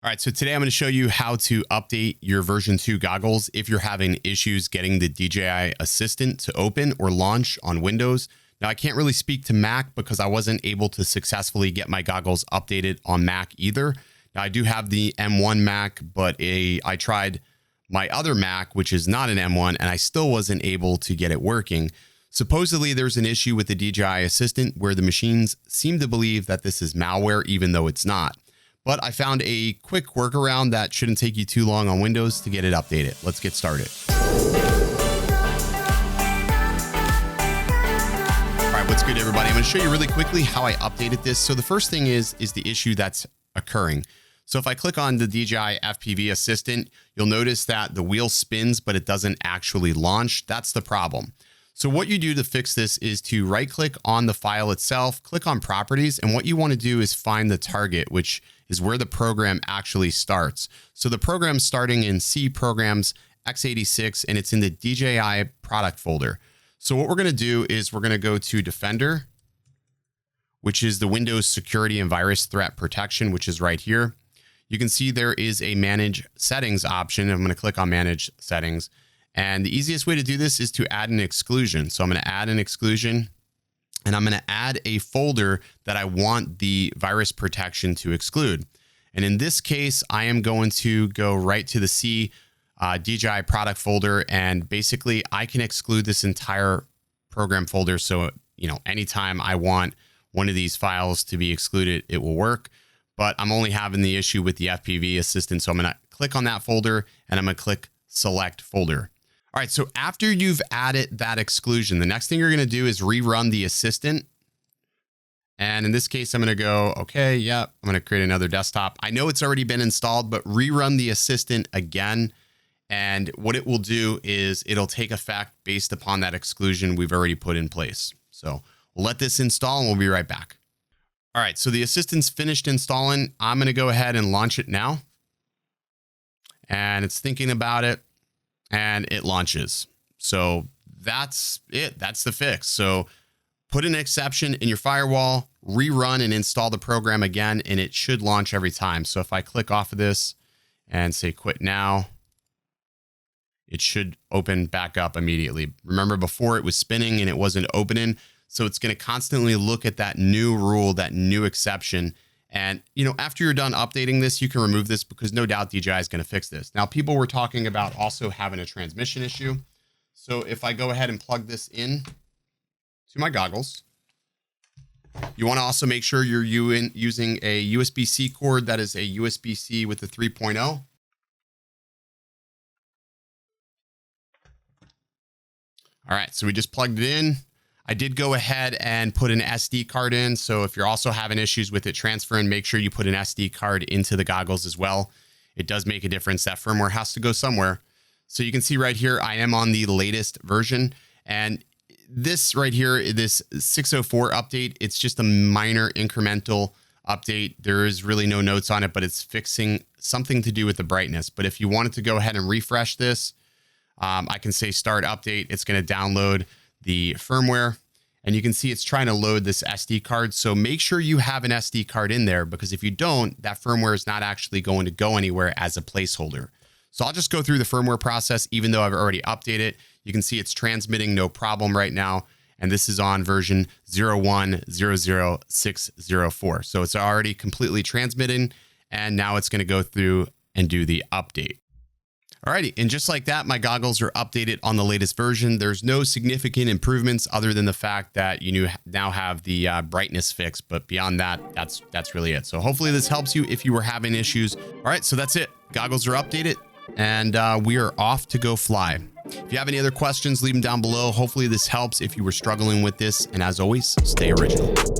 All right, so today I'm going to show you how to update your version 2 goggles if you're having issues getting the DJI Assistant to open or launch on Windows. Now, I can't really speak to Mac because I wasn't able to successfully get my goggles updated on Mac either. Now, I do have the M1 Mac, but I tried my other Mac, which is not an M1, and I still wasn't able to get it working. Supposedly, there's an issue with the DJI Assistant where the machines seem to believe that this is malware, even though it's not. But I found a quick workaround that shouldn't take you too long on Windows to get it updated. Let's get started. All right, what's good, everybody? I'm going to show you really quickly how I updated this. So the first thing is the issue that's occurring. So if I click on the DJI FPV Assistant, you'll notice that the wheel spins, but it doesn't actually launch. That's the problem. So what you do to fix this is to right click on the file itself, click on properties, and what you want to do is find the target, which is where the program actually starts. So the program's starting in C Programs x86, and it's in the DJI product folder. So what we're going to do is we're going to go to Defender, which is the Windows Security and Virus Threat Protection, which is right here. You can see there is a Manage Settings option. I'm going to click on Manage Settings. And the easiest way to do this is to add an exclusion. So I'm going to add an exclusion, and I'm going to add a folder that I want the virus protection to exclude. And in this case, I am going to go right to the C DJI product folder, and basically I can exclude this entire program folder. So, anytime I want one of these files to be excluded, it will work. But I'm only having the issue with the FPV Assistant. So I'm going to click on that folder, and I'm going to click Select Folder. All right, so after you've added that exclusion, the next thing you're going to do is rerun the Assistant. And in this case, I'm going to go, okay, yeah, I'm going to create another desktop. I know it's already been installed, but rerun the Assistant again. And what it will do is it'll take effect based upon that exclusion we've already put in place. So we'll let this install and we'll be right back. All right, so the Assistant's finished installing. I'm going to go ahead and launch it now. And it's thinking about it, and it launches. So that's it. That's the fix. So put an exception in your firewall, rerun and install the program again, and it should launch every time. So if I click off of this and say quit now, it should open back up immediately. Remember, before it was spinning and it wasn't opening. So it's going to constantly look at that new rule, that new exception. And, after you're done updating this, you can remove this because no doubt DJI is going to fix this. Now, people were talking about also having a transmission issue. So if I go ahead and plug this in to my goggles, you want to also make sure you're using a USB-C cord that is a USB-C with the 3.0. All right, so we just plugged it in. I did go ahead and put an SD card in. So if you're also having issues with it transferring, make sure you put an SD card into the goggles as well. It does make a difference. That firmware has to go somewhere. So you can see right here, I am on the latest version. And this right here, this 604 update, it's just a minor incremental update. There is really no notes on it, but it's fixing something to do with the brightness. But if you wanted to go ahead and refresh this, I can say start update. It's going to download the firmware, and you can see it's trying to load this SD card. So make sure you have an SD card in there, because if you don't, that firmware is not actually going to go anywhere as a placeholder. So I'll just go through the firmware process, even though I've already updated. You can see it's transmitting no problem right now. And this is on version 0100604. So it's already completely transmitting, and now it's going to go through and do the update. Alrighty, and just like that, my goggles are updated on the latest version. There's no significant improvements other than the fact that you now have the brightness fixed, but beyond that, that's really it. So hopefully this helps you if you were having issues. All right, so that's it. Goggles are updated, and we are off to go fly. If you have any other questions, leave them down below. Hopefully this helps if you were struggling with this, and as always, stay original.